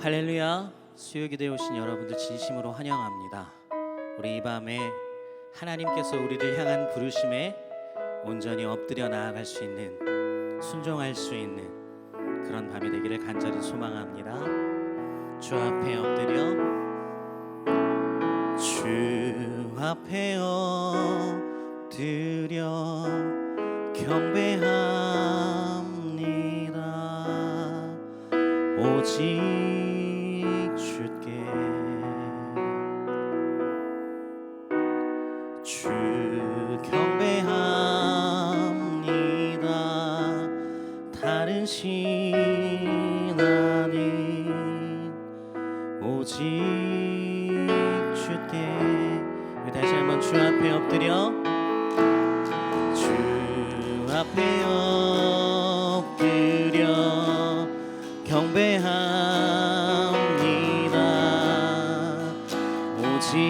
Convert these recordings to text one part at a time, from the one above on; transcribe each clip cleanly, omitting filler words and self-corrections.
할렐루야. 수요기도에 오신 여러분들 진심으로 환영합니다. 우리 이 밤에 하나님께서 우리를 향한 부르심에 온전히 엎드려 나아갈 수 있는, 순종할 수 있는 그런 밤이 되기를 간절히 소망합니다. 주 앞에 엎드려, 주 앞에 엎드려 경배합니다. 오직 주 경배합니다. 다른 신 아닌 오직 주께. 우리 다시 한번 주 앞에 엎드려, 주 앞에 엎드려 경배합니다. 오직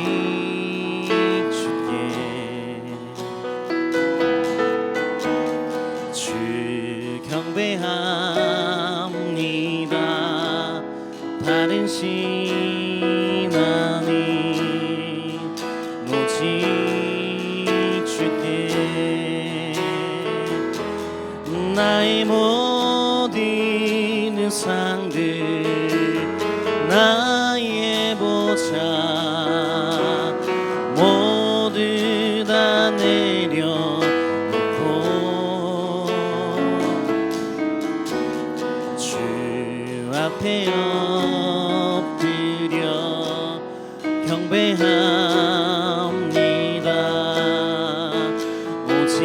경배합니다. 다른 신 아닌 오직 주께. 나의 모든 우상들 나의 보좌 모두 다 내려 앞에 엎드려 경배합니다. 오직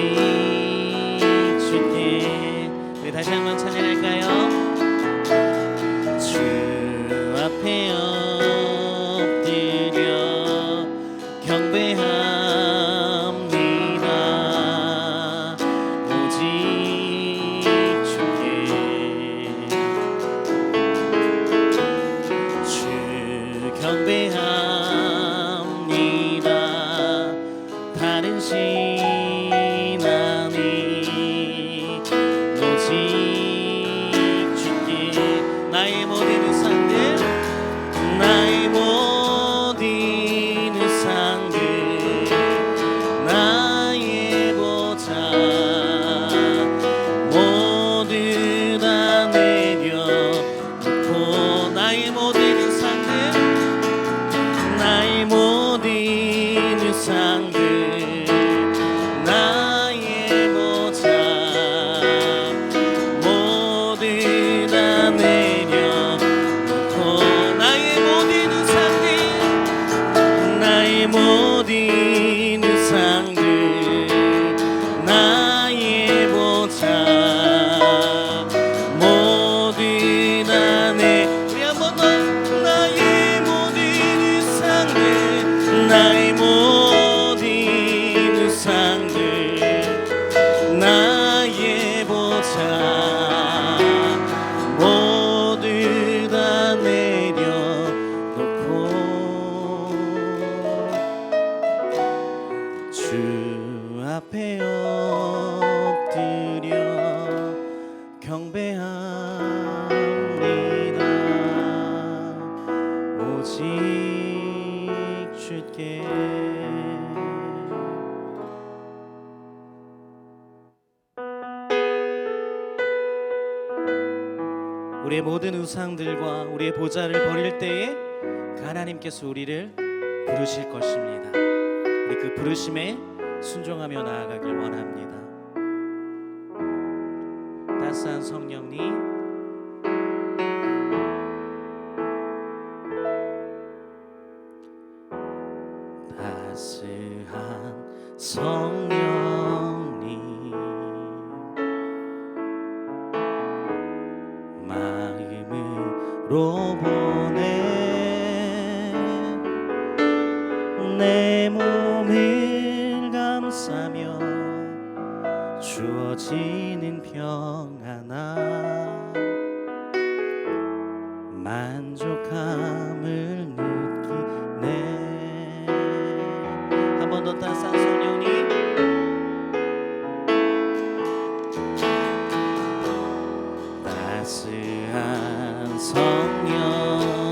주께. 우리 다시 한번 찬양할까요? 주 앞에 엎드려 경배합니다. 오직 경배합니다. 다른 신 아닌 오직 주께. 나의 모든 우상들 나의 모든 우상들 나의 보좌 모두 다 내려놓고 나의 모든 나의 모든 우상들 나의 보좌 모두 다 내려놓고 나의 모든 우상들 나의 모든 우상들 나의 보좌 모두 다 우리 한 번 더. 나의 모든 우상들 나의 보좌 모두 다 내려놓고 주 앞에 엎드려 경배합니다. 오직 주께. 우리의 모든 우상들과 우리의 보좌를 버릴 때에 하나님께서 우리를 부르실 것입니다. 우리 그 부르심에 순종하며 나아가길 원합니다. 따스한 성령님, 따스한 성령님 마음으로 보내 내 몸을 감싸며 주어지는 평안함 만족함을 느끼네. 한 번 더 따스한 성령님, 따스한 성령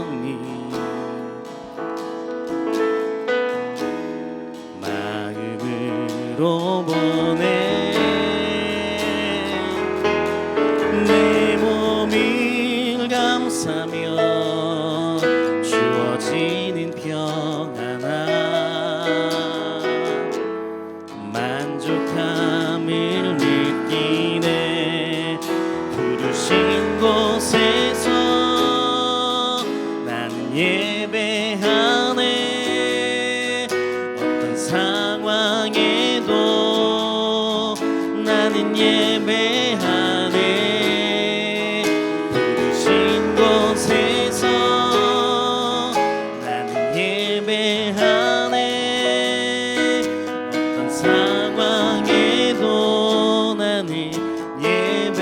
감사며 주어지는 평안함 만족함을 느끼네. 부르신 곳에서 나는 예배하네. 어떤 상황에도 나는 예배하네. 부르신 곳에서 나는 예배하네. 어떤 상황에도 나는 예배하네.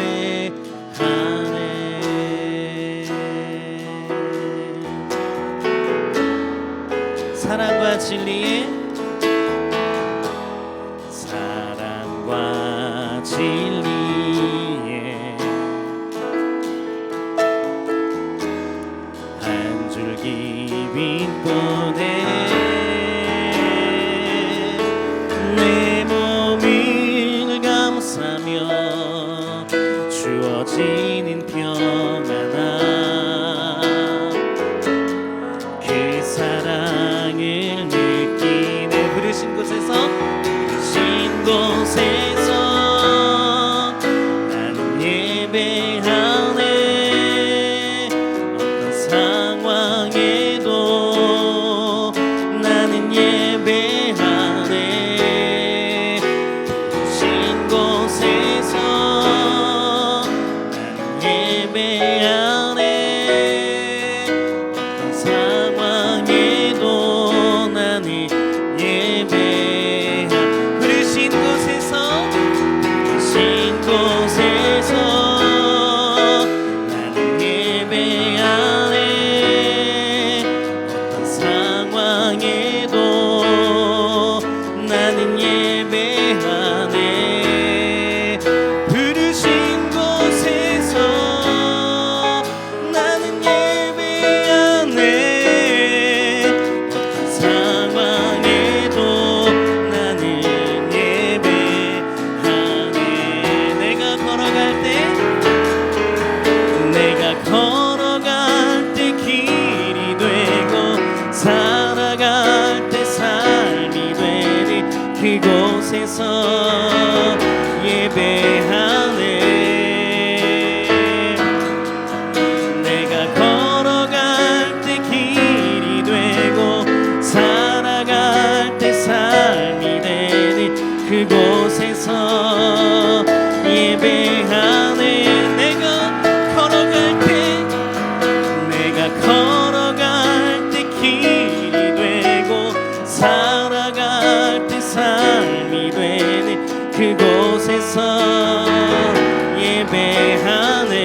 사랑과 진리에 사랑과 진리에 한 줄기 빛보네. 내 몸을 감싸며 주어지는 평안함 그 사랑을 느끼네. 부르신 곳에서 나는 예배하네. 어떤 상황에도 나는 예배하네. 부르신 곳에서 나는 예배하네. 어떤 상황에도 나는 부르신 곳에서 나는 예배하네. 어떤 상황에도 나는 예배하네. 부르신 곳에서 나는 예배하네. 어떤 상황에도 나는 예배하네. 내가 걸어갈 때 길이 되고 살아갈 때 삶이 되는 그곳에서 예배하네. 내가 걸어갈 때 길이 되고 살아갈 때 삶이 되는 그곳에서 예배하네. 내가 걸어갈 때 길이 되고 살아갈 때 삶이 되는 그곳에서 예배하네.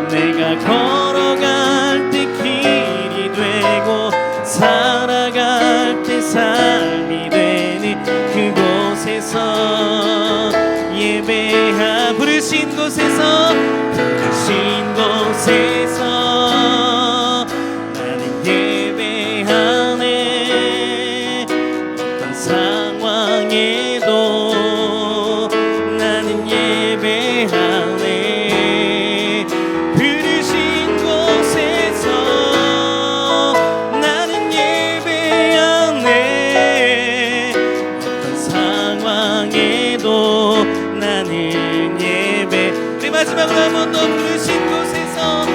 내가 걸어갈 때 길이 되고 살아갈 때 삶이 되는 그곳에서 부르신 곳에서 나는 예배하네. 어떤 상황에도 나는 예배하네. 부르신 곳에서 나는 예배하네. 어떤 상황에도 나는 예배. 우리 마지막으로 한 번 더 부르신 곳에서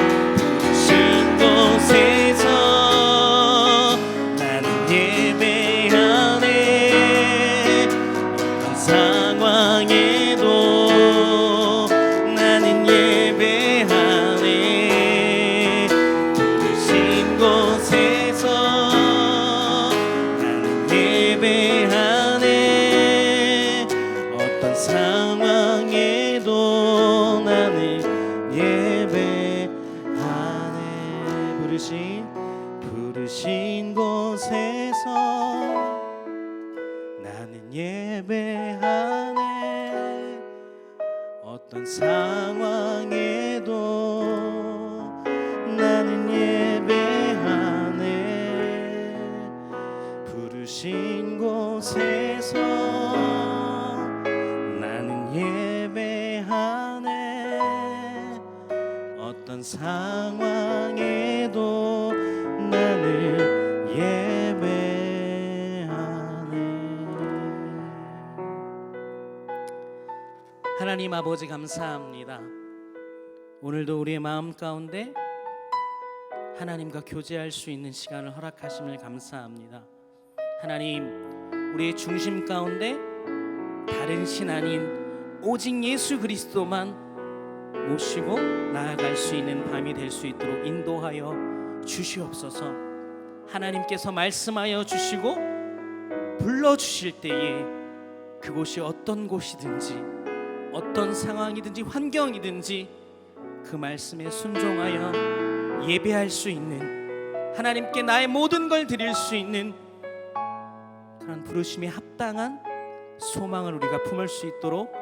나는 예배하네. 어떤 상황에도 나는 예배하네. 부르신 곳에서 나는 예배하네. 어떤 상황에도 나는 예배하네. 부르신 곳에서 나는 예배하네. 어떤 상황에도 나는 예배하네. 부르신 곳에서 나는 예배하네. 어떤 상황에도 나를 예배하네. 하나님 아버지 감사합니다. 오늘도 우리의 마음 가운데 하나님과 교제할 수 있는 시간을 허락하심을 감사합니다. 하나님, 우리의 중심 가운데 다른 신 아닌 오직 예수 그리스도만 모시고 나아갈 수 있는 밤이 될 수 있도록 인도하여 주시옵소서. 하나님께서 말씀하여 주시고 불러주실 때에 그곳이 어떤 곳이든지 어떤 상황이든지 환경이든지 그 말씀에 순종하여 예배할 수 있는, 하나님께 나의 모든 걸 드릴 수 있는 그런 부르심에 합당한 소망을 우리가 품을 수 있도록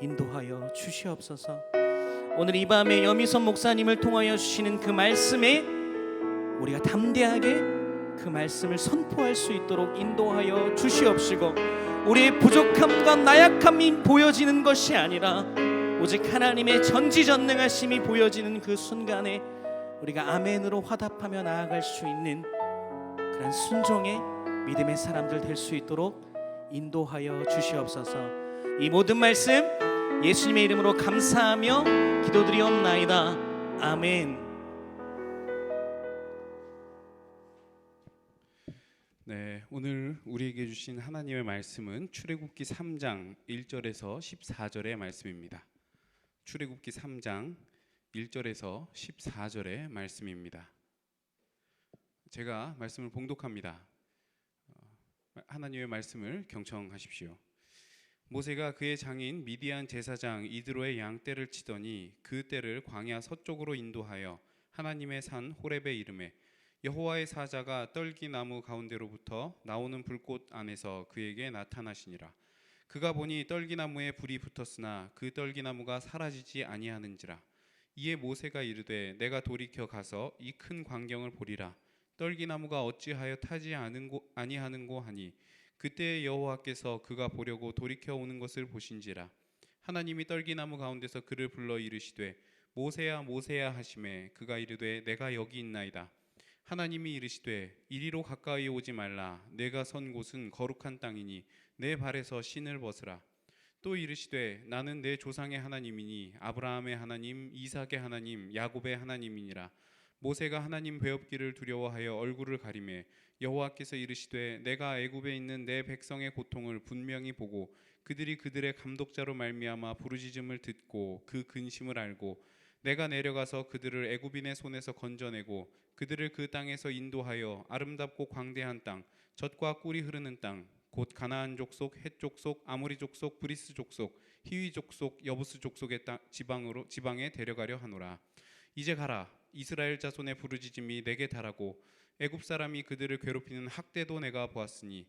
인도하여 주시옵소서. 오늘 이 밤에 여미선 목사님을 통하여 주시는 그 말씀에 우리가 담대하게 그 말씀을 선포할 수 있도록 인도하여 주시옵시고, 우리의 부족함과 나약함이 보여지는 것이 아니라 오직 하나님의 전지전능하심이 보여지는 그 순간에 우리가 아멘으로 화답하며 나아갈 수 있는 그런 순종의 믿음의 사람들 될 수 있도록 인도하여 주시옵소서. 이 모든 말씀 예수님의 이름으로 감사하며 기도드리옵나이다. 아멘. 네, 오늘 우리에게 주신 하나님의 말씀은 출애굽기 3장 1절에서 14절의 말씀입니다. 출애굽기 3장 1절에서 14절의 말씀입니다. 제가 말씀을 봉독합니다. 하나님의 말씀을 경청하십시오. 모세가 그의 장인 미디안 제사장 이드로의 양떼를 치더니 그 떼를 광야 서쪽으로 인도하여 하나님의 산 호렙에 이르매 여호와의 사자가 떨기나무 가운데로부터 나오는 불꽃 안에서 그에게 나타나시니라. 그가 보니 떨기나무에 불이 붙었으나 그 떨기나무가 사라지지 아니하는지라. 이에 모세가 이르되 내가 돌이켜 가서 이 큰 광경을 보리라. 떨기나무가 어찌하여 타지 아니하는고 하니 그때 여호와께서 그가 보려고 돌이켜 오는 것을 보신지라. 하나님이 떨기나무 가운데서 그를 불러 이르시되 모세야 모세야 하시매 그가 이르되 내가 여기 있나이다. 하나님이 이르시되 이리로 가까이 오지 말라. 내가 선 곳은 거룩한 땅이니 내 발에서 신을 벗으라. 또 이르시되 나는 내 조상의 하나님이니 아브라함의 하나님 이삭의 하나님 야곱의 하나님이니라. 모세가 하나님 배웁기를 두려워하여 얼굴을 가리매 여호와께서 이르시되 내가 애굽에 있는 내 백성의 고통을 분명히 보고 그들이 그들의 감독자로 말미암아 부르짖음을 듣고 그 근심을 알고 내가 내려가서 그들을 애굽인의 손에서 건져내고 그들을 그 땅에서 인도하여 아름답고 광대한 땅 젖과 꿀이 흐르는 땅 곧 가나안 족속, 헷 족속, 아모리 족속, 브리스 족속, 히위 족속, 여부스 족속의 지방에 데려가려 하노라. 이제 가라. 이스라엘 자손의 부르짖음이 내게 달하고 애굽 사람이 그들을 괴롭히는 학대도 내가 보았으니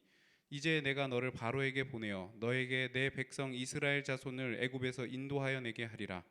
이제 내가 너를 바로에게 보내어 너에게 내 백성 이스라엘 자손을 애굽에서 인도하여 내게 하리라.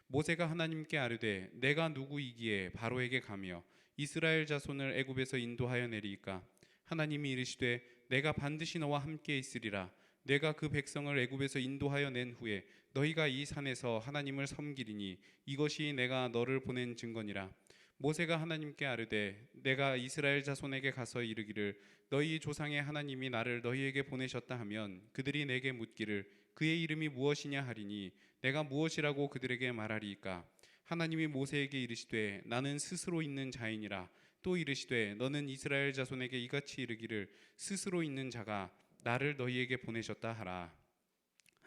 모세가 하나님께 아뢰되 내가 누구이기에 바로에게 가며 이스라엘 자손을 애굽에서 인도하여 내리이까. 하나님이 이르시되 내가 반드시 너와 함께 있으리라. 내가 그 백성을 애굽에서 인도하여 낸 후에 너희가 이 산에서 하나님을 섬기리니 이것이 내가 너를 보낸 증거니라. 모세가 하나님께 아뢰되 내가 이스라엘 자손에게 가서 이르기를 너희 조상의 하나님이 나를 너희에게 보내셨다 하면 그들이 내게 묻기를 그의 이름이 무엇이냐 하리니 내가 무엇이라고 그들에게 말하리이까. 하나님이 모세에게 이르시되 나는 스스로 있는 자이니라. 또 이르시되 너는 이스라엘 자손에게 이같이 이르기를 스스로 있는 자가 나를 너희에게 보내셨다 하라.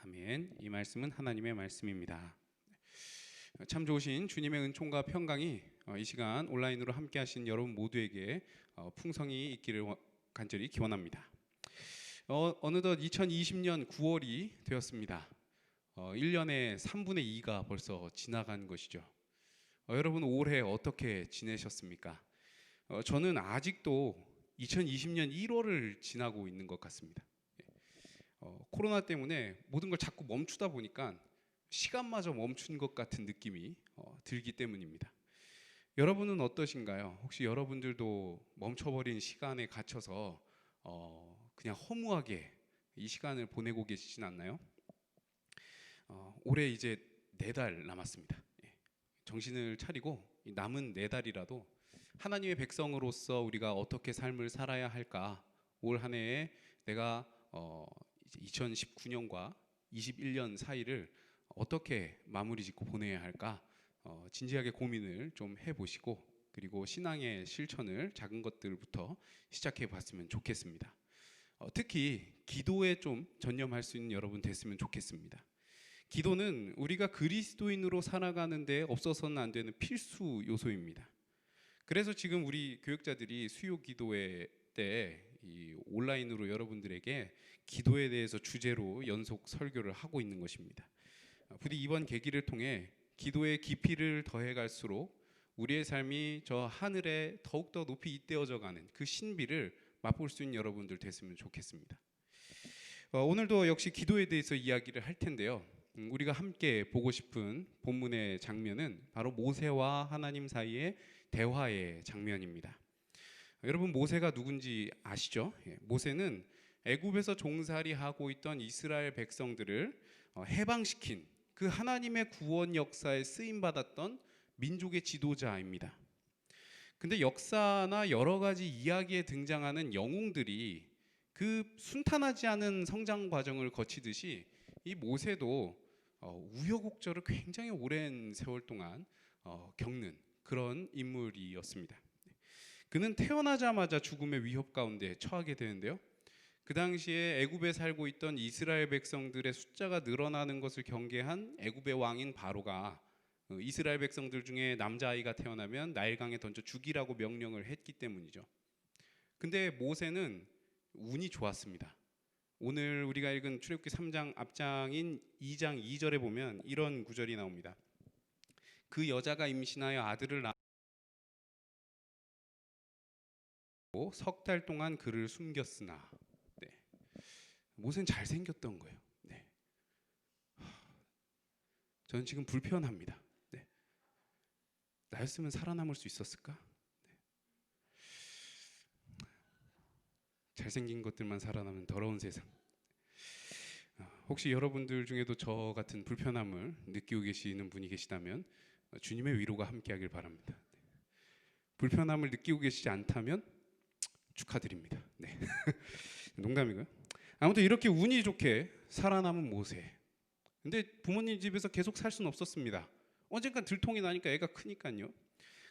아멘. 이 말씀은 하나님의 말씀입니다. 참 좋으신 주님의 은총과 평강이 이 시간 온라인으로 함께 하신 여러분 모두에게 풍성히 있기를 간절히 기원합니다. 어느덧 2020년 9월이 되었습니다. 1년의 3분의 2가 벌써 지나간 것이죠. 여러분 올해 어떻게 지내셨습니까? 저는 아직도 2020년 1월을 지나고 있는 것 같습니다. 코로나 때문에 모든 걸 자꾸 멈추다 보니까 시간마저 멈춘 것 같은 느낌이 들기 때문입니다. 여러분은 어떠신가요? 혹시 여러분들도 멈춰버린 시간에 갇혀서 그냥 허무하게 이 시간을 보내고 계시진 않나요? 올해 이제 4달 남았습니다. 정신을 차리고 이 남은 4달이라도 하나님의 백성으로서 우리가 어떻게 삶을 살아야 할까? 올 한 해에 내가 2019년과 21년 사이를 어떻게 마무리 짓고 보내야 할까? 진지하게 고민을 좀 해보시고, 그리고 신앙의 실천을 작은 것들부터 시작해 봤으면 좋겠습니다. 특히 기도에 좀 전념할 수 있는 여러분 됐으면 좋겠습니다. 기도는 우리가 그리스도인으로 살아가는 데 없어서는 안 되는 필수 요소입니다. 그래서 지금 우리 교역자들이 수요 기도회 때 이 온라인으로 여러분들에게 기도에 대해서 주제로 연속 설교를 하고 있는 것입니다. 부디 이번 계기를 통해 기도의 깊이를 더해 갈수록 우리의 삶이 저 하늘에 더욱더 높이 잇대어져 가는 그 신비를 맛볼 수 있는 여러분들 됐으면 좋겠습니다. 오늘도 역시 기도에 대해서 이야기를 할 텐데요. 우리가 함께 보고 싶은 본문의 장면은 바로 모세와 하나님 사이의 대화의 장면입니다. 여러분, 모세가 누군지 아시죠? 모세는 애굽에서 종살이하고 있던 이스라엘 백성들을 해방시킨 그 하나님의 구원 역사에 쓰임 받았던 민족의 지도자입니다. 근데 역사나 여러 가지 이야기에 등장하는 영웅들이 그 순탄하지 않은 성장 과정을 거치듯이 이 모세도 우여곡절을 굉장히 오랜 세월 동안 겪는 그런 인물이었습니다. 그는 태어나자마자 죽음의 위협 가운데 처하게 되는데요. 그 당시에 애굽에 살고 있던 이스라엘 백성들의 숫자가 늘어나는 것을 경계한 애굽의 왕인 바로가 이스라엘 백성들 중에 남자아이가 태어나면 나일강에 던져 죽이라고 명령을 했기 때문이죠. 근데 모세는 운이 좋았습니다. 오늘 우리가 읽은 출애굽기 3장 앞장인 2장 2절에 보면 이런 구절이 나옵니다. 그 여자가 임신하여 아들을 낳고 석 달 동안 그를 숨겼으나. 네. 모세는 잘생겼던 거예요. 네. 저는 지금 불편합니다. 네. 나였으면 살아남을 수 있었을까? 네. 잘생긴 것들만 살아남은 더러운 세상. 혹시 여러분들 중에도 저 같은 불편함을 느끼고 계시는 분이 계시다면 주님의 위로가 함께하길 바랍니다. 네. 불편함을 느끼고 계시지 않다면 축하드립니다. 네. 농담이고요. 아무튼 이렇게 운이 좋게 살아남은 모세. 근데 부모님 집에서 계속 살 수는 없었습니다. 언젠간 들통이 나니까 애가 크니까요.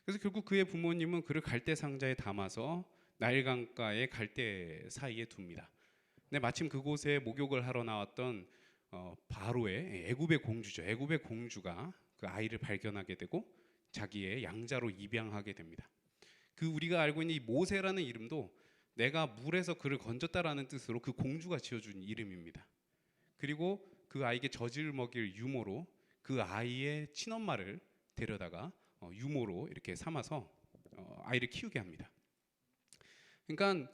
그래서 결국 그의 부모님은 그를 갈대 상자에 담아서 나일강가의 갈대 사이에 둡니다. 근데 마침 그곳에 목욕을 하러 나왔던 바로의 애굽의 공주죠. 애굽의 공주가 그 아이를 발견하게 되고 자기의 양자로 입양하게 됩니다. 그 우리가 알고 있는 이 모세라는 이름도 내가 물에서 그를 건졌다라는 뜻으로 그 공주가 지어준 이름입니다. 그리고 그 아이에게 젖을 먹일 유모로 그 아이의 친엄마를 데려다가 유모로 이렇게 삼아서 아이를 키우게 합니다. 그러니까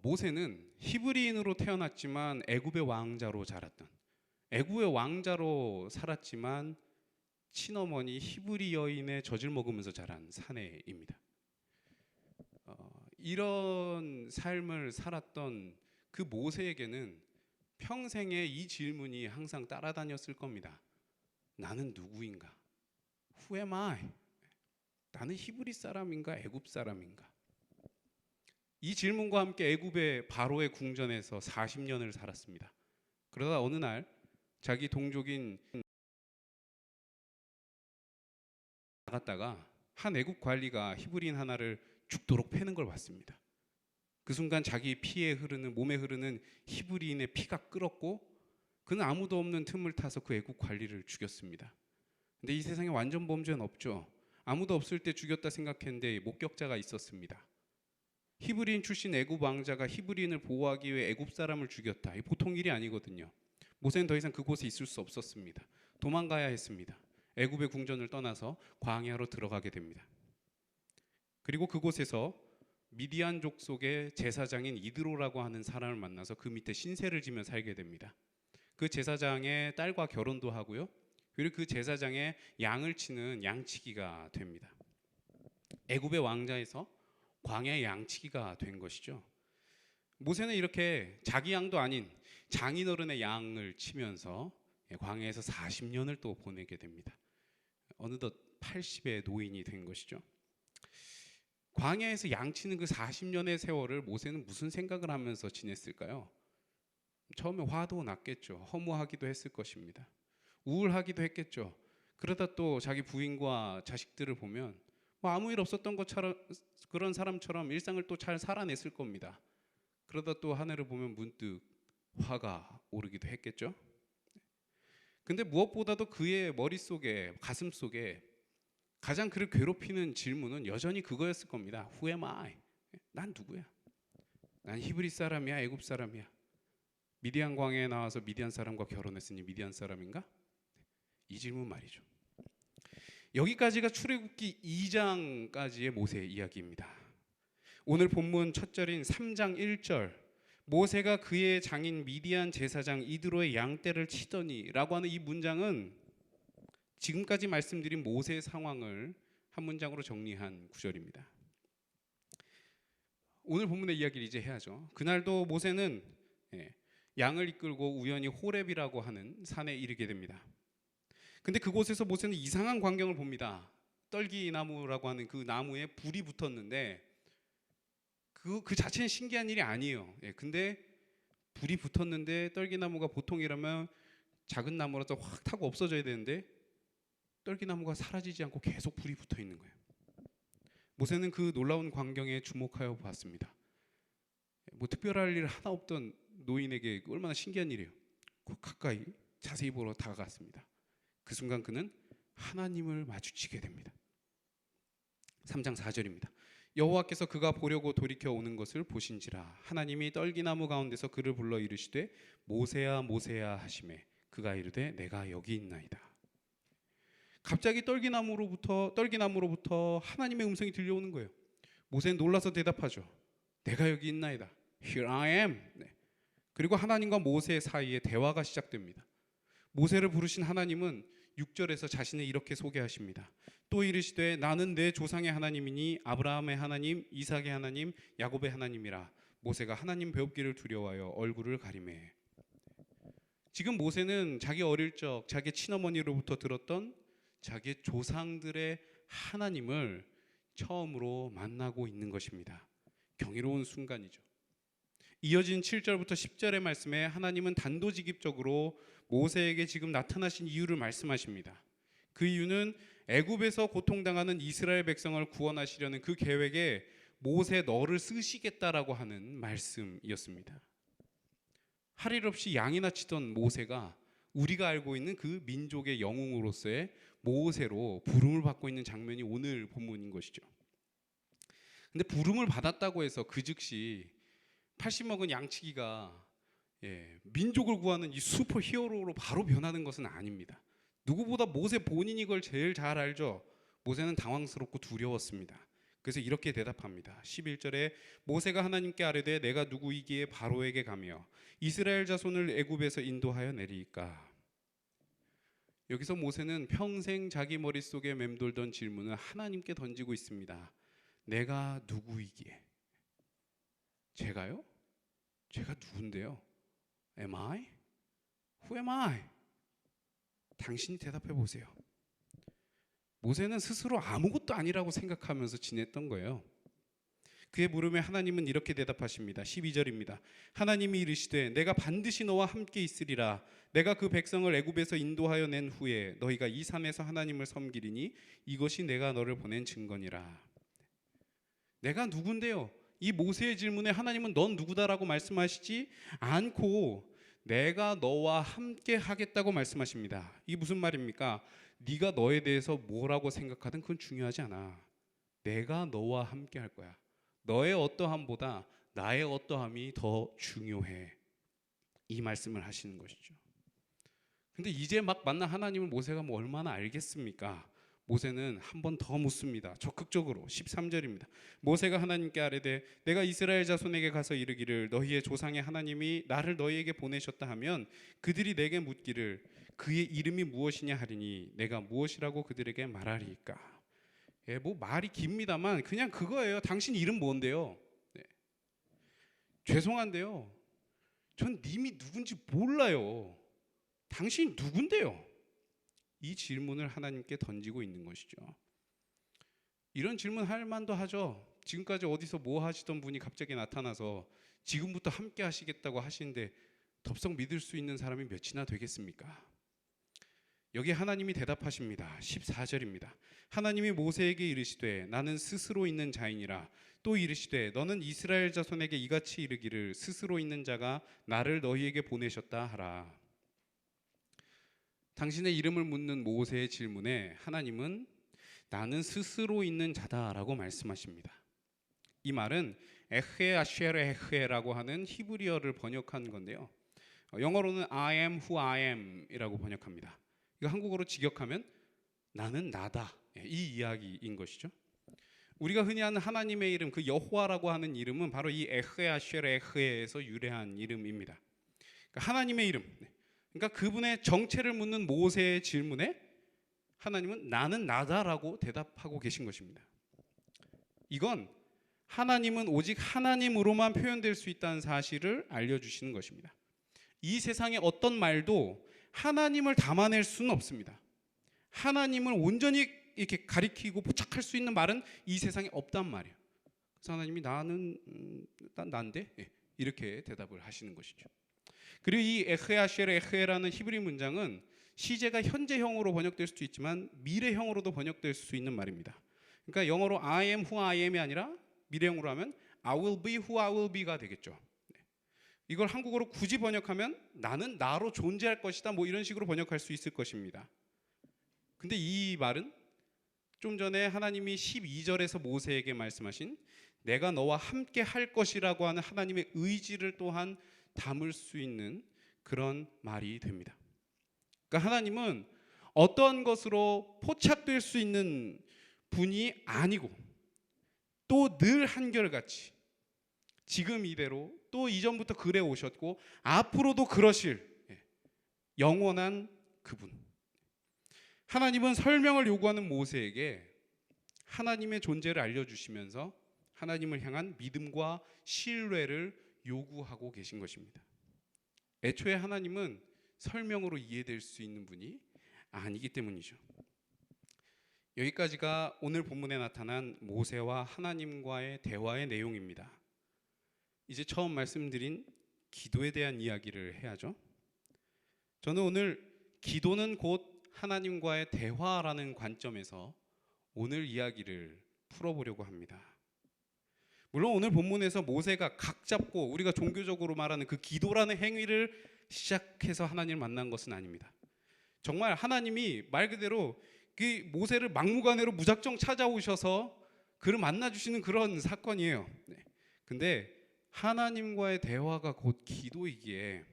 모세는 히브리인으로 태어났지만 애굽의 왕자로 자랐던, 애굽의 왕자로 살았지만 친어머니 히브리 여인의 젖을 먹으면서 자란 사내입니다. 이런 삶을 살았던 그 모세에게는 평생에 이 질문이 항상 따라다녔을 겁니다. 나는 누구인가? Who am I? 나는 히브리 사람인가? 애굽 사람인가? 이 질문과 함께 애굽의 바로의 궁전에서 40년을 살았습니다. 그러다 어느 날 자기 동족인 나갔다가 한 애굽 관리가 히브리인 하나를 죽도록 패는 걸 봤습니다. 그 순간 자기 피에 흐르는, 몸에 흐르는 히브리인의 피가 끓었고 그는 아무도 없는 틈을 타서 그 애국 관리를 죽였습니다. 근데 이 세상에 완전 범죄는 없죠. 아무도 없을 때 죽였다 생각했는데 목격자가 있었습니다. 히브리인 출신 애굽 왕자가 히브리인을 보호하기 위해 애굽 사람을 죽였다. 이 보통 일이 아니거든요. 모세는 더 이상 그곳에 있을 수 없었습니다. 도망가야 했습니다. 애굽의 궁전을 떠나서 광야로 들어가게 됩니다. 그리고 그곳에서 미디안 족속의 제사장인 이드로라고 하는 사람을 만나서 그 밑에 신세를 지며 살게 됩니다. 그 제사장의 딸과 결혼도 하고요. 그리고 그 제사장의 양을 치는 양치기가 됩니다. 애굽의 왕자에서 광야의 양치기가 된 것이죠. 모세는 이렇게 자기 양도 아닌 장인어른의 양을 치면서 광야에서 40년을 또 보내게 됩니다. 어느덧 80의 노인이 된 것이죠. 광야에서 양치는 그 40년의 세월을 모세는 무슨 생각을 하면서 지냈을까요? 처음에 화도 났겠죠. 허무하기도 했을 것입니다. 우울하기도 했겠죠. 그러다 또 자기 부인과 자식들을 보면 뭐 아무 일 없었던 것처럼, 그런 사람처럼 일상을 또 잘 살아냈을 겁니다. 그러다 또 하늘을 보면 문득 화가 오르기도 했겠죠. 근데 무엇보다도 그의 머릿속에, 가슴속에 가장 그를 괴롭히는 질문은 여전히 그거였을 겁니다. Who am I? 난 누구야? 난 히브리 사람이야, 애굽 사람이야? 미디안 광야에 나와서 미디안 사람과 결혼했으니 미디안 사람인가? 이 질문 말이죠. 여기까지가 출애굽기 2장까지의 모세의 이야기입니다. 오늘 본문 첫 절인 3장 1절, 모세가 그의 장인 미디안 제사장 이드로의 양떼를 치더니 라고 하는 이 문장은 지금까지 말씀드린 모세의 상황을 한 문장으로 정리한 구절입니다. 오늘 본문의 이야기를 이제 해야죠. 그날도 모세는 양을 이끌고 우연히 호렙이라고 하는 산에 이르게 됩니다. 근데 그곳에서 모세는 이상한 광경을 봅니다. 떨기나무라고 하는 그 나무에 불이 붙었는데 그 자체는 신기한 일이 아니에요. 근데 불이 붙었는데 떨기나무가 보통이라면 작은 나무라서 확 타고 없어져야 되는데 떨기나무가 사라지지 않고 계속 불이 붙어 있는 거예요. 모세는 그 놀라운 광경에 주목하여 보았습니다. 뭐 특별할 일 하나 없던 노인에게 얼마나 신기한 일이에요. 가까이 자세히 보러 다가갔습니다. 그 순간 그는 하나님을 마주치게 됩니다. 3장 4절입니다. 여호와께서 그가 보려고 돌이켜 오는 것을 보신지라 하나님이 떨기나무 가운데서 그를 불러 이르시되 모세야 모세야 하시매 그가 이르되 내가 여기 있나이다. 갑자기 떨기나무로부터 하나님의 음성이 들려오는 거예요. 모세는 놀라서 대답하죠. 내가 여기 있나이다. Here I am. 그리고 하나님과 모세 사이에 대화가 시작됩니다. 모세를 부르신 하나님은 6절에서 자신을 이렇게 소개하십니다. 또 이르시되 나는 내 조상의 하나님이니 아브라함의 하나님, 이삭의 하나님, 야곱의 하나님이라. 모세가 하나님 배웁기를 두려워하여 얼굴을 가리매. 지금 모세는 자기 어릴 적 자기 친어머니로부터 들었던 자기 조상들의 하나님을 처음으로 만나고 있는 것입니다. 경이로운 순간이죠. 이어진 7절부터 10절의 말씀에 하나님은 단도직입적으로 모세에게 지금 나타나신 이유를 말씀하십니다. 그 이유는 애굽에서 고통당하는 이스라엘 백성을 구원하시려는 그 계획에 모세 너를 쓰시겠다라고 하는 말씀이었습니다. 할 일 없이 양이나 치던 모세가 우리가 알고 있는 그 민족의 영웅으로서의 모세로 부름을 받고 있는 장면이 오늘 본문인 것이죠. 근데 부름을 받았다고 해서 그 즉시 80먹은 양치기가 민족을 구하는 이 슈퍼 히어로로 바로 변하는 것은 아닙니다. 누구보다 모세 본인이 이걸 제일 잘 알죠. 모세는 당황스럽고 두려웠습니다. 그래서 이렇게 대답합니다. 11절에 모세가 하나님께 아뢰되 내가 누구이기에 바로에게 가며 이스라엘 자손을 애굽에서 인도하여 내리이까. 여기서 모세는 평생 자기 머릿속에 맴돌던 질문을 하나님께 던지고 있습니다. 내가 누구이기에? 제가요? 제가 누군데요? Am I? Who am I? 당신이 대답해 보세요. 모세는 스스로 아무것도 아니라고 생각하면서 지냈던 거예요. 그의 물음에 하나님은 이렇게 대답하십니다. 12절입니다. 하나님이 이르시되 내가 반드시 너와 함께 있으리라. 내가 그 백성을 애굽에서 인도하여 낸 후에 너희가 이 산에서 하나님을 섬기리니 이것이 내가 너를 보낸 증거니라. 내가 누군데요? 이 모세의 질문에 하나님은 넌 누구다라고 말씀하시지 않고 내가 너와 함께 하겠다고 말씀하십니다. 이게 무슨 말입니까? 네가 너에 대해서 뭐라고 생각하든 그건 중요하지 않아. 내가 너와 함께 할 거야. 너의 어떠함보다 나의 어떠함이 더 중요해. 이 말씀을 하시는 것이죠. 근데 이제 막 만난 하나님을 모세가 뭐 얼마나 알겠습니까? 모세는 한 번 더 묻습니다. 적극적으로 13절입니다. 모세가 하나님께 아뢰되 내가 이스라엘 자손에게 가서 이르기를 너희의 조상의 하나님이 나를 너희에게 보내셨다 하면 그들이 내게 묻기를 그의 이름이 무엇이냐 하리니 내가 무엇이라고 그들에게 말하리이까. 뭐 말이 깁니다만 그냥 그거예요. 당신 이름 뭔데요? 죄송한데요. 전 님이 누군지 몰라요. 당신이 누군데요? 이 질문을 하나님께 던지고 있는 것이죠. 이런 질문 할 만도 하죠. 지금까지 어디서 뭐 하시던 분이 갑자기 나타나서 지금부터 함께 하시겠다고 하시는데 덥석 믿을 수 있는 사람이 몇이나 되겠습니까? 여기 하나님이 대답하십니다. 14절입니다. 하나님이 모세에게 이르시되 나는 스스로 있는 자이니라. 또 이르시되 너는 이스라엘 자손에게 이같이 이르기를 스스로 있는 자가 나를 너희에게 보내셨다 하라. 당신의 이름을 묻는 모세의 질문에 하나님은 나는 스스로 있는 자다라고 말씀하십니다. 이 말은 에흐에 아쉐르 에흐에라고 하는 히브리어를 번역한 건데요. 영어로는 I am who I am 이라고 번역합니다. 이거 한국어로 직역하면 나는 나다, 이 이야기인 것이죠. 우리가 흔히 아는 하나님의 이름, 그 여호와라고 하는 이름은 바로 이 에흐에 아쉐르 에흐에에서 유래한 이름입니다. 그러니까 하나님의 이름, 그러니까 그분의 정체를 묻는 모세의 질문에 하나님은 나는 나다라고 대답하고 계신 것입니다. 이건 하나님은 오직 하나님으로만 표현될 수 있다는 사실을 알려주시는 것입니다. 이 세상의 어떤 말도 하나님을 담아낼 수는 없습니다. 하나님을 온전히 이렇게 가리키고 포착할 수 있는 말은 이 세상에 없단 말이에요. 그래서 하나님이 나는 난데 이렇게 대답을 하시는 것이죠. 그리고 이 에흐야시엘 에흐에라는 히브리 문장은 시제가 현재형으로 번역될 수도 있지만 미래형으로도 번역될 수 있는 말입니다. 그러니까 영어로 I am who I am이 아니라 미래형으로 하면 I will be who I will be가 되겠죠. 이걸 한국어로 굳이 번역하면 나는 나로 존재할 것이다, 뭐 이런 식으로 번역할 수 있을 것입니다. 근데 이 말은 좀 전에 하나님이 12절에서 모세에게 말씀하신 내가 너와 함께 할 것이라고 하는 하나님의 의지를 또한 담을 수 있는 그런 말이 됩니다. 그러니까 하나님은 어떤 것으로 포착될 수 있는 분이 아니고 또 늘 한결같이 지금 이대로 또 이전부터 그래 오셨고 앞으로도 그러실 영원한 그분. 하나님은 설명을 요구하는 모세에게 하나님의 존재를 알려주시면서 하나님을 향한 믿음과 신뢰를 요구하고 계신 것입니다. 애초에 하나님은 설명으로 이해될 수 있는 분이 아니기 때문이죠. 여기까지가 오늘 본문에 나타난 모세와 하나님과의 대화의 내용입니다. 이제 처음 말씀드린 기도에 대한 이야기를 해야죠. 저는 오늘 기도는 곧 하나님과의 대화라는 관점에서 오늘 이야기를 풀어보려고 합니다. 물론 오늘 본문에서 모세가 각 잡고 우리가 종교적으로 말하는 그 기도라는 행위를 시작해서 하나님을 만난 것은 아닙니다. 정말 하나님이 말 그대로 그 모세를 막무가내로 무작정 찾아오셔서 그를 만나주시는 그런 사건이에요. 근데 하나님과의 대화가 곧 기도이기에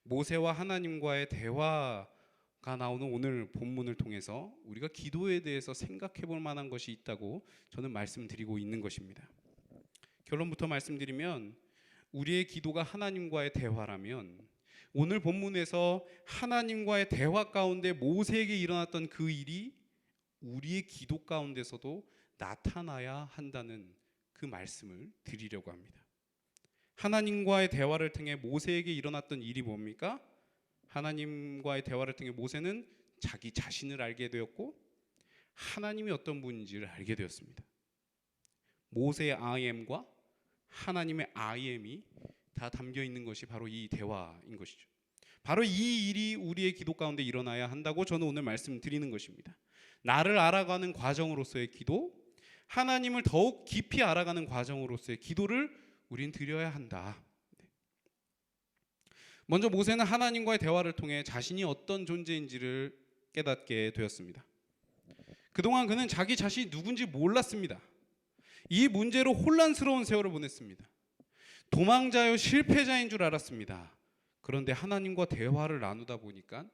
모세와 하나님과의 대화가 나오는 오늘 본문을 통해서 우리가 기도에 대해서 생각해 볼 만한 것이 있다고 저는 말씀드리고 있는 것입니다. 결론부터 말씀드리면 우리의 기도가 하나님과의 대화라면 오늘 본문에서 하나님과의 대화 가운데 모세에게 일어났던 그 일이 우리의 기도 가운데서도 나타나야 한다는 그 말씀을 드리려고 합니다. 하나님과의 대화를 통해 모세에게 일어났던 일이 뭡니까? 하나님과의 대화를 통해 모세는 자기 자신을 알게 되었고 하나님이 어떤 분인지를 알게 되었습니다. 모세의 I am과 하나님의 I am이 다 담겨 있는 것이 바로 이 대화인 것이죠. 바로 이 일이 우리의 기도 가운데 일어나야 한다고 저는 오늘 말씀드리는 것입니다. 나를 알아가는 과정으로서의 기도, 하나님을 더욱 깊이 알아가는 과정으로서의 기도를 우린 드려야 한다. 먼저 모세는 하나님과의 대화를 통해 자신이 어떤 존재인지를 깨닫게 되었습니다. 그동안 그는 자기 자신이 누군지 몰랐습니다. 이 문제로 혼란스러운 세월을 보냈습니다. 도망자요 실패자인 줄 알았습니다. 그런데 하나님과 대화를 나누다 보니까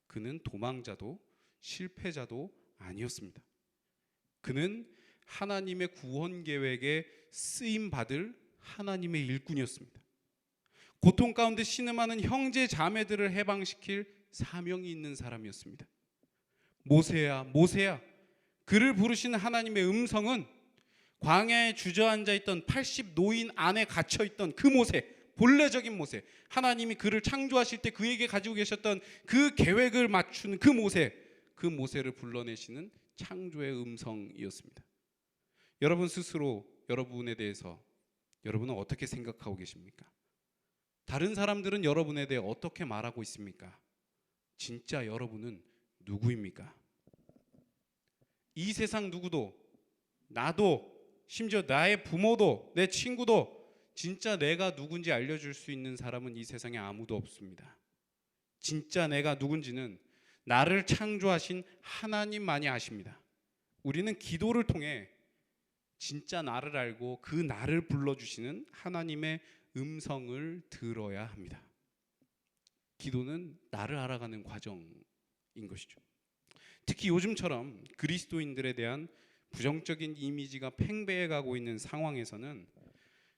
그는 도망자도 실패자도 아니었습니다. 그는 하나님의 구원 계획에 쓰임 받을 하나님의 일꾼이었습니다. 고통 가운데 신음하는 형제 자매들을 해방시킬 사명이 있는 사람이었습니다. 모세야, 모세야. 그를 부르신 하나님의 음성은 광야에 주저앉아 있던 80 노인 안에 갇혀 있던 그 모세, 본래적인 모세, 하나님이 그를 창조하실 때 그에게 가지고 계셨던 그 계획을 맞춘 그 모세, 그 모세를 불러내시는 창조의 음성이었습니다. 여러분 스스로 여러분에 대해서 여러분은 어떻게 생각하고 계십니까? 다른 사람들은 여러분에 대해 어떻게 말하고 있습니까? 진짜 여러분은 누구입니까? 이 세상 누구도, 나도, 심지어 나의 부모도, 내 친구도 진짜 내가 누군지 알려줄 수 있는 사람은 이 세상에 아무도 없습니다. 진짜 내가 누군지는 나를 창조하신 하나님만이 아십니다. 우리는 기도를 통해 진짜 나를 알고 그 나를 불러주시는 하나님의 음성을 들어야 합니다. 기도는 나를 알아가는 과정인 것이죠. 특히 요즘처럼 그리스도인들에 대한 부정적인 이미지가 팽배해 가고 있는 상황에서는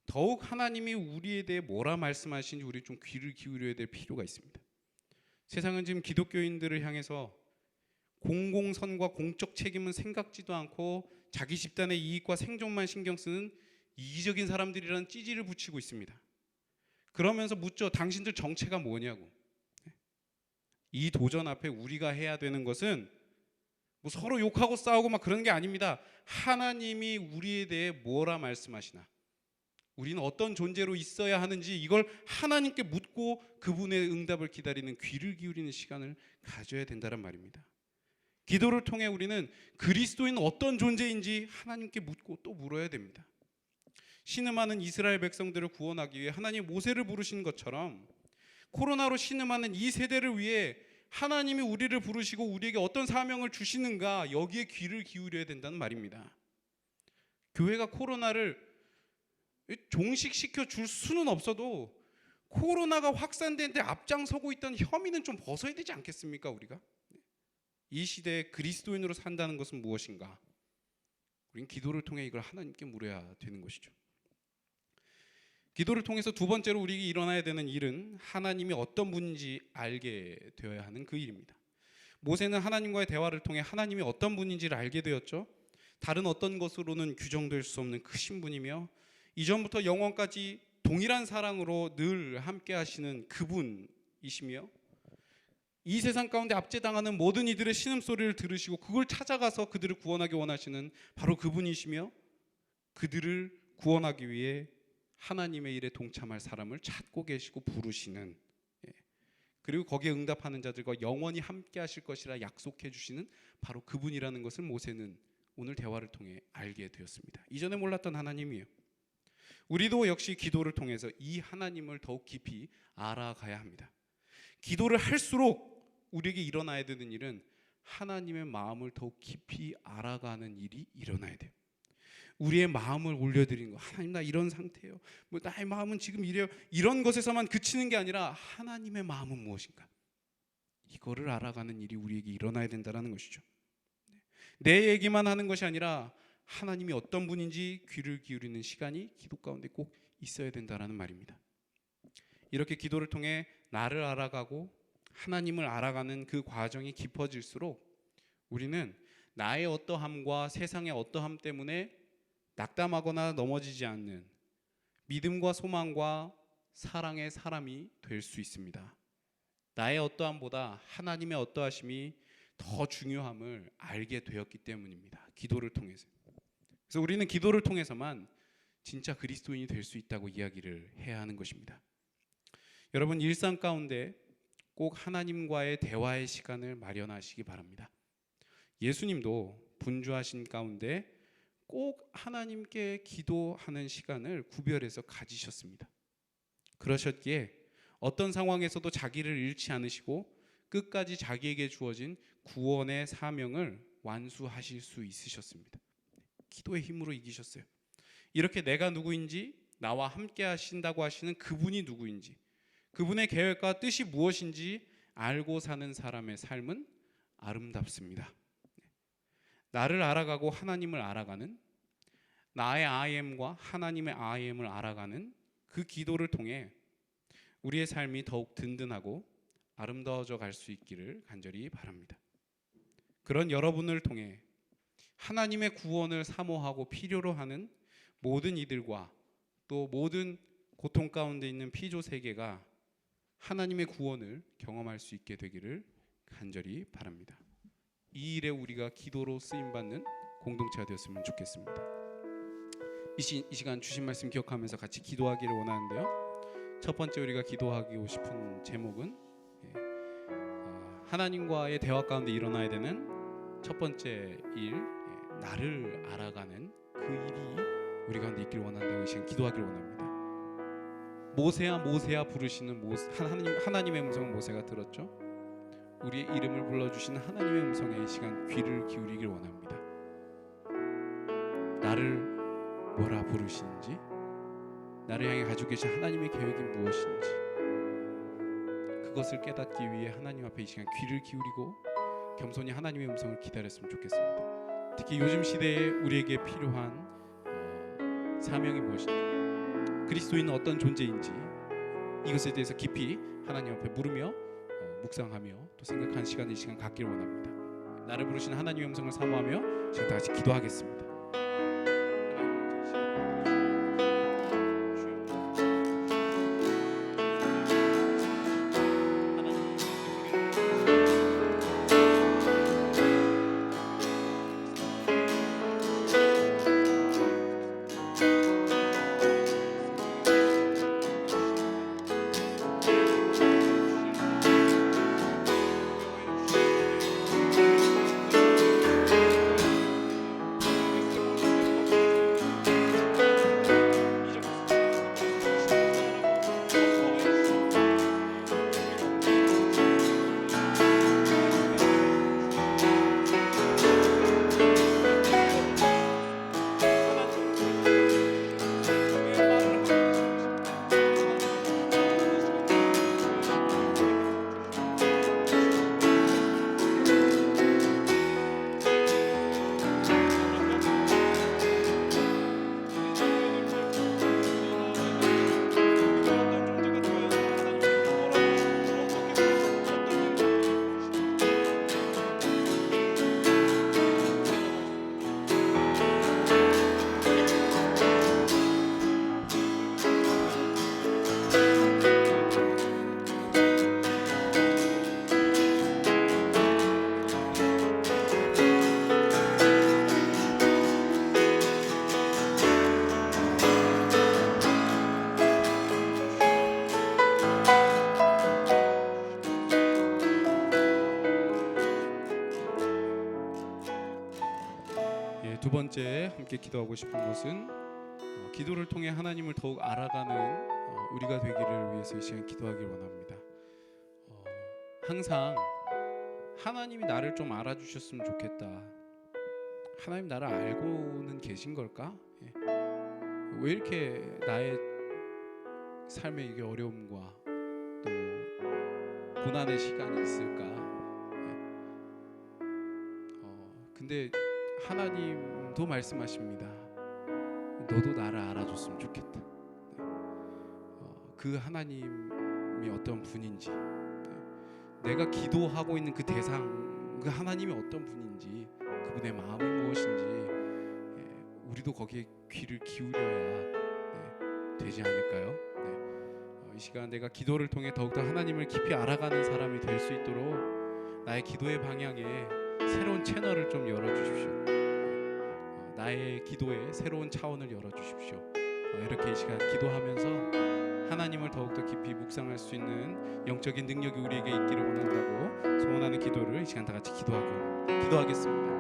더욱 하나님이 우리에 대해 뭐라 말씀하시는지 우리 좀 귀를 기울여야 될 필요가 있습니다. 세상은 지금 기독교인들을 향해서 공공선과 공적 책임은 생각지도 않고 자기 집단의 이익과 생존만 신경 쓰는 이기적인 사람들이라는 찌질을 붙이고 있습니다. 그러면서 묻죠. 당신들 정체가 뭐냐고. 이 도전 앞에 우리가 해야 되는 것은 뭐 서로 욕하고 싸우고 막 그런 게 아닙니다. 하나님이 우리에 대해 뭐라 말씀하시나, 우리는 어떤 존재로 있어야 하는지 이걸 하나님께 묻고 그분의 응답을 기다리는 귀를 기울이는 시간을 가져야 된다는 말입니다. 기도를 통해 우리는 그리스도인은 어떤 존재인지 하나님께 묻고 또 물어야 됩니다. 신음하는 이스라엘 백성들을 구원하기 위해 하나님 모세를 부르신 것처럼 코로나로 신음하는 이 세대를 위해 하나님이 우리를 부르시고 우리에게 어떤 사명을 주시는가, 여기에 귀를 기울여야 된다는 말입니다. 교회가 코로나를 종식시켜 줄 수는 없어도 코로나가 확산되는데 앞장서고 있다는 혐의는 좀 벗어야 되지 않겠습니까? 우리가 이 시대에 그리스도인으로 산다는 것은 무엇인가? 우리는 기도를 통해 이걸 하나님께 물어야 되는 것이죠. 기도를 통해서 두 번째로 우리에게 일어나야 되는 일은 하나님이 어떤 분인지 알게 되어야 하는 그 일입니다. 모세는 하나님과의 대화를 통해 하나님이 어떤 분인지를 알게 되었죠. 다른 어떤 것으로는 규정될 수 없는 크신 분이며 이전부터 영원까지 동일한 사랑으로 늘 함께 하시는 그분이시며 이 세상 가운데 압제당하는 모든 이들의 신음소리를 들으시고 그걸 찾아가서 그들을 구원하기 원하시는 바로 그분이시며 그들을 구원하기 위해 하나님의 일에 동참할 사람을 찾고 계시고 부르시는, 그리고 거기에 응답하는 자들과 영원히 함께 하실 것이라 약속해 주시는 바로 그분이라는 것을 모세는 오늘 대화를 통해 알게 되었습니다. 이전에 몰랐던 하나님이에요. 우리도 역시 기도를 통해서 이 하나님을 더욱 깊이 알아가야 합니다. 기도를 할수록 우리에게 일어나야 되는 일은 하나님의 마음을 더욱 깊이 알아가는 일이 일어나야 돼요. 우리의 마음을 올려드리는 거, 하나님 나 이런 상태예요, 뭐 나의 마음은 지금 이래요, 이런 것에서만 그치는 게 아니라 하나님의 마음은 무엇인가, 이거를 알아가는 일이 우리에게 일어나야 된다는 것이죠. 내 얘기만 하는 것이 아니라 하나님이 어떤 분인지 귀를 기울이는 시간이 기도 가운데 꼭 있어야 된다는 말입니다. 이렇게 기도를 통해 나를 알아가고 하나님을 알아가는 그 과정이 깊어질수록 우리는 나의 어떠함과 세상의 어떠함 때문에 낙담하거나 넘어지지 않는 믿음과 소망과 사랑의 사람이 될 수 있습니다. 나의 어떠함보다 하나님의 어떠하심이 더 중요함을 알게 되었기 때문입니다. 기도를 통해서. 그래서 우리는 기도를 통해서만 진짜 그리스도인이 될 수 있다고 이야기를 해야 하는 것입니다. 여러분 일상 가운데 꼭 하나님과의 대화의 시간을 마련하시기 바랍니다. 예수님도 분주하신 가운데 꼭 하나님께 기도하는 시간을 구별해서 가지셨습니다. 그러셨기에 어떤 상황에서도 자기를 잃지 않으시고 끝까지 자기에게 주어진 구원의 사명을 완수하실 수 있으셨습니다. 기도의 힘으로 이기셨어요. 이렇게 내가 누구인지, 나와 함께 하신다고 하시는 그분이 누구인지, 그분의 계획과 뜻이 무엇인지 알고 사는 사람의 삶은 아름답습니다. 나를 알아가고 하나님을 알아가는, 나의 I am과 하나님의 I am을 알아가는 그 기도를 통해 우리의 삶이 더욱 든든하고 아름다워져 갈 수 있기를 간절히 바랍니다. 그런 여러분을 통해 하나님의 구원을 사모하고 필요로 하는 모든 이들과 또 모든 고통 가운데 있는 피조 세계가 하나님의 구원을 경험할 수 있게 되기를 간절히 바랍니다. 이 일에 우리가 기도로 쓰임 받는 공동체가 되었으면 좋겠습니다. 이 시간 주신 말씀 기억하면서 같이 기도하기를 원하는데요. 첫 번째 우리가 기도하고 싶은 제목은 하나님과의 대화 가운데 일어나야 되는 첫 번째 일, 나를 알아가는 그 일이 우리 가운데 있기를 원한다고 이 시간 기도하기를 원합니다. 모세야 모세야 부르시는 하나님의 음성을 모세가 들었죠. 우리의 이름을 불러주시는 하나님의 음성에 이 시간 귀를 기울이길 원합니다. 나를 뭐라 부르시는지, 나를 향해 가지고 계신 하나님의 계획이 무엇인지, 그것을 깨닫기 위해 하나님 앞에 이 시간 귀를 기울이고 겸손히 하나님의 음성을 기다렸으면 좋겠습니다. 특히 요즘 시대에 우리에게 필요한 사명이 무엇인지, 그리스도인은 어떤 존재인지, 이것에 대해서 깊이 하나님 앞에 물으며 묵상하며 또 생각하는 시간을 이 시간 갖기를 원합니다. 나를 부르신 하나님의 음성을 사모하며 지금 다 같이 기도하겠습니다. 두 번째 함께 기도하고 싶은 것은 기도를 통해 하나님을 더욱 알아가는 우리가 되기를 위해서 이 시간 기도하길 원합니다. 항상 하나님이 나를 좀 알아주셨으면 좋겠다. 하나님 나를 알고는 계신 걸까? 왜 이렇게 나의 삶에 이게 어려움과 또 고난의 시간이 있을까? 근데 하나님도 말씀하십니다. 너도 나를 알아줬으면 좋겠다. 그 하나님이 어떤 분인지, 내가 기도하고 있는 그 대상, 그 하나님이 어떤 분인지, 그분의 마음이 무엇인지 우리도 거기에 귀를 기울여야 되지 않을까요? 이 시간 내가 기도를 통해 더욱더 하나님을 깊이 알아가는 사람이 될 수 있도록 나의 기도의 방향에 새로운 채널을 좀 열어주십시오. 나의 기도에 새로운 차원을 열어주십시오. 이렇게 이 시간 기도하면서 하나님을 더욱더 깊이 묵상할 수 있는 영적인 능력이 우리에게 있기를 원한다고 소원하는 기도를 이 시간 다 같이 기도하겠습니다.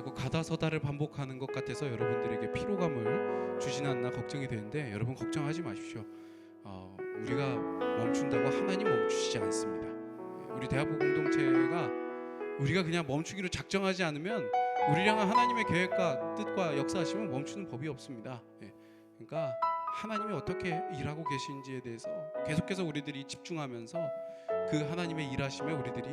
자꾸 가다서다를 반복하는 것 같아서 여러분들에게 피로감을 주지는 않나 걱정이 되는데, 여러분 걱정하지 마십시오. 우리가 멈춘다고 하나님 멈추시지 않습니다. 우리 대학부 공동체가 우리가 그냥 멈추기로 작정하지 않으면, 우리를 향한 하나님의 계획과 뜻과 역사하시면 멈추는 법이 없습니다. 그러니까 하나님이 어떻게 일하고 계신지에 대해서 계속해서 우리들이 집중하면서 그 하나님의 일하심에 우리들이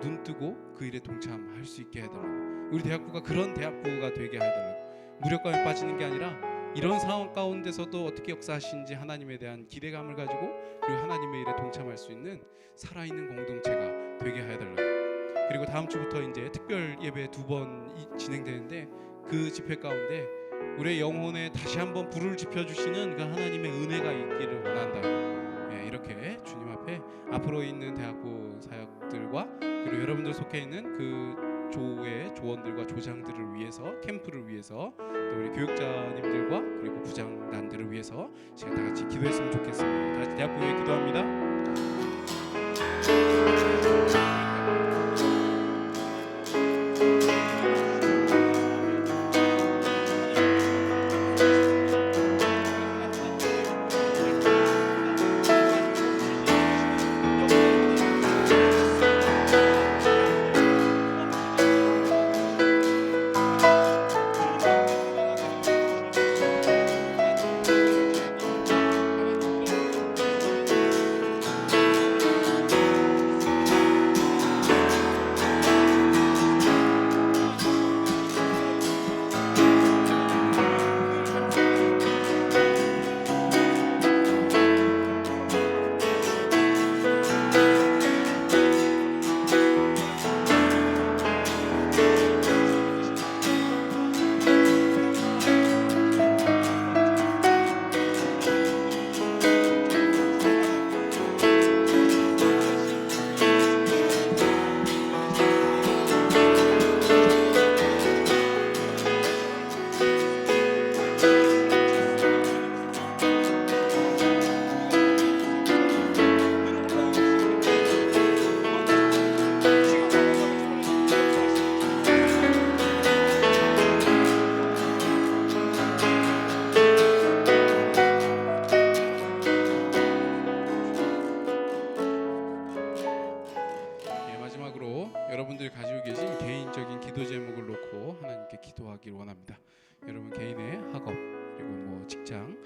눈뜨고 그 일에 동참할 수 있게 해달라고, 우리 대학부가 그런 대학부가 되게 해달라고. 무력감에 빠지는 게 아니라 이런 상황 가운데서도 어떻게 역사하시는지 하나님에 대한 기대감을 가지고, 그리고 하나님의 일에 동참할 수 있는 살아있는 공동체가 되게 해달라고. 그리고 다음 주부터 이제 특별 예배 2번 진행되는데, 그 집회 가운데 우리의 영혼에 다시 한번 불을 지펴주시는 그 하나님의 은혜가 있기를 원한다고, 이렇게 주님 앞에 앞으로 있는 대학부 사역들과 그리고 여러분들 속해 있는 그 조의 조원들과 조장들을 위해서, 캠프를 위해서, 또 우리 교육자님들과 그리고 부장단들을 위해서 제가 다 같이 기도했으면 좋겠습니다. 다시 대학부 위해 기도합니다. 마지막으로 여러분들이 가지고 계신 개인적인 기도 제목을 놓고 하나님께 기도하길 원합니다. 여러분 개인의 학업, 그리고 뭐 직장,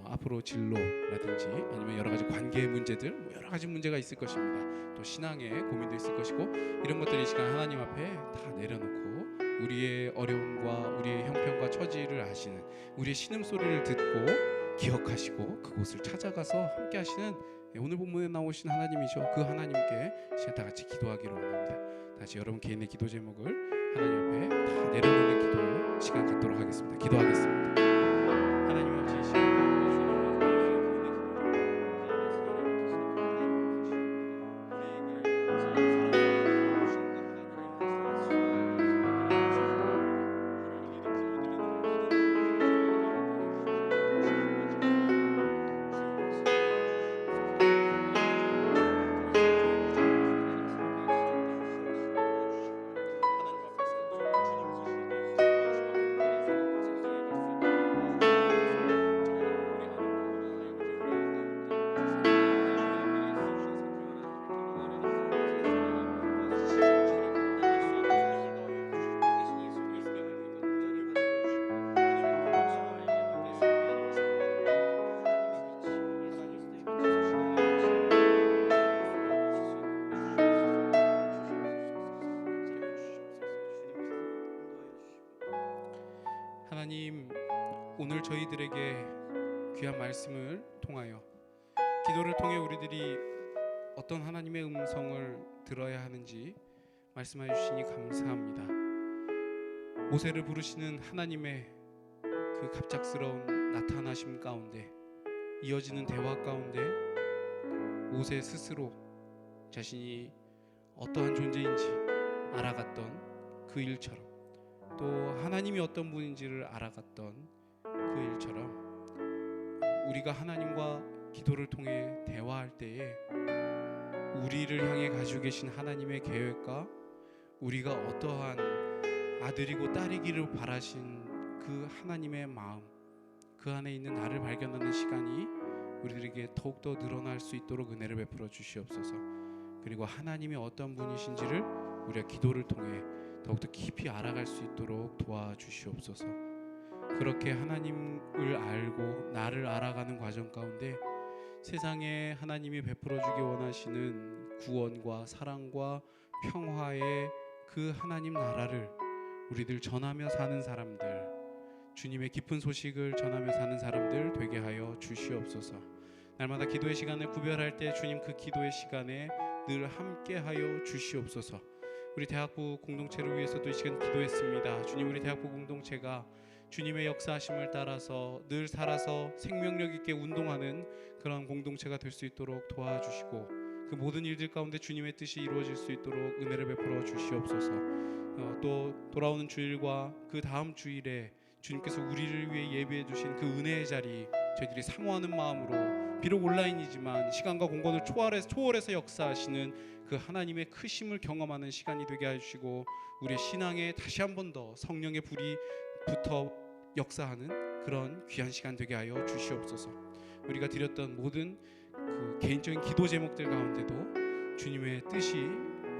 앞으로 진로라든지 아니면 여러 가지 관계의 문제들, 뭐 여러 가지 문제가 있을 것입니다. 또 신앙의 고민도 있을 것이고, 이런 것들이 이 시간 하나님 앞에 다 내려놓고 우리의 어려움과 우리의 형편과 처지를 아시는, 우리의 신음소리를 듣고 기억하시고 그곳을 찾아가서 함께 하시는 오늘 본문에 나오신 하나님이죠. 그 하나님께 시간 다 같이 기도하기를 원합니다. 다시 여러분 개인의 기도 제목을 하나님 앞에 다 내려놓는 기도 시간 갖도록 하겠습니다. 기도하겠습니다. 하나님 아버지, 이 시간 하나님, 오늘 저희들에게 귀한 말씀을 통하여, 기도를 통해 우리들이 어떤 하나님의 음성을 들어야 하는지 말씀해 주시니 감사합니다. 모세를 부르시는 하나님의 그 갑작스러운 나타나심 가운데, 이어지는 대화 가운데 모세 스스로 자신이 어떠한 존재인지 알아갔던 그 일처럼, 또 하나님이 어떤 분인지를 알아갔던 그 일처럼, 우리가 하나님과 기도를 통해 대화할 때에 우리를 향해 가지고 계신 하나님의 계획과 우리가 어떠한 아들이고 딸이기를 바라신 그 하나님의 마음, 그 안에 있는 나를 발견하는 시간이 우리들에게 더욱더 늘어날 수 있도록 은혜를 베풀어 주시옵소서. 그리고 하나님이 어떤 분이신지를 우리가 기도를 통해 더욱더 깊이 알아갈 수 있도록 도와주시옵소서. 그렇게 하나님을 알고 나를 알아가는 과정 가운데 세상에 하나님이 베풀어 주기 원하시는 구원과 사랑과 평화의 그 하나님 나라를 우리들 전하며 사는 사람들, 주님의 깊은 소식을 전하며 사는 사람들 되게 하여 주시옵소서. 날마다 기도의 시간을 구별할 때 주님 그 기도의 시간에 늘 함께 하여 주시옵소서. 우리 대학부 공동체를 위해서도 이 시간 기도했습니다. 주님, 우리 대학부 공동체가 주님의 역사하심을 따라서 늘 살아서 생명력 있게 운동하는 그런 공동체가 될 수 있도록 도와주시고 그 모든 일들 가운데 주님의 뜻이 이루어질 수 있도록 은혜를 베풀어 주시옵소서. 또 돌아오는 주일과 그 다음 주일에 주님께서 우리를 위해 예비해 주신 그 은혜의 자리 저희들이 사모하는 마음으로 비록 온라인이지만 시간과 공간을 초월해서 역사하시는 그 하나님의 크심을 경험하는 시간이 되게 해주시고 우리의 신앙에 다시 한 번 더 성령의 불이 붙어 역사하는 그런 귀한 시간 되게 하여 주시옵소서. 우리가 드렸던 모든 그 개인적인 기도 제목들 가운데도 주님의 뜻이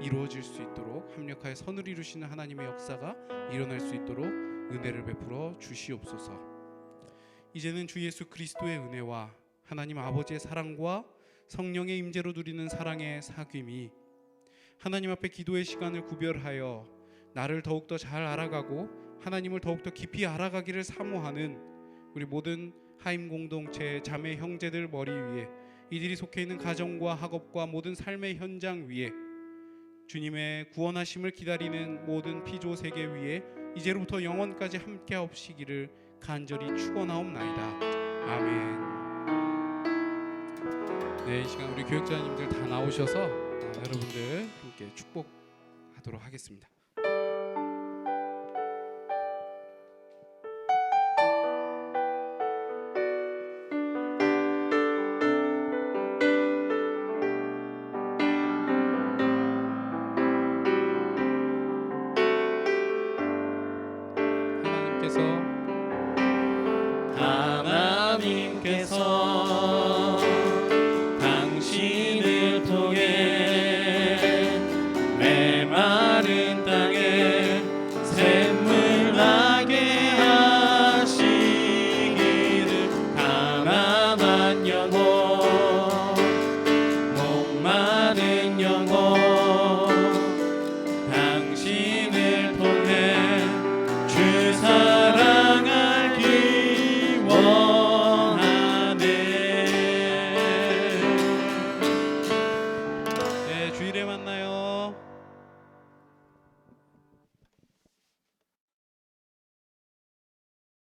이루어질 수 있도록 합력하여 선을 이루시는 하나님의 역사가 일어날 수 있도록 은혜를 베풀어 주시옵소서. 이제는 주 예수 그리스도의 은혜와 하나님 아버지의 사랑과 성령의 임재로 누리는 사랑의 사귐이 하나님 앞에 기도의 시간을 구별하여 나를 더욱더 잘 알아가고 하나님을 더욱더 깊이 알아가기를 사모하는 우리 모든 하임 공동체 자매 형제들 머리 위에 이들이 속해 있는 가정과 학업과 모든 삶의 현장 위에 주님의 구원하심을 기다리는 모든 피조 세계 위에 이제로부터 영원까지 함께하옵시기를 간절히 축원하옵나이다. 아멘. 네, 이 시간 우리 교육자님들 다 나오셔서 여러분들 함께 축복하도록 하겠습니다. 하나님께서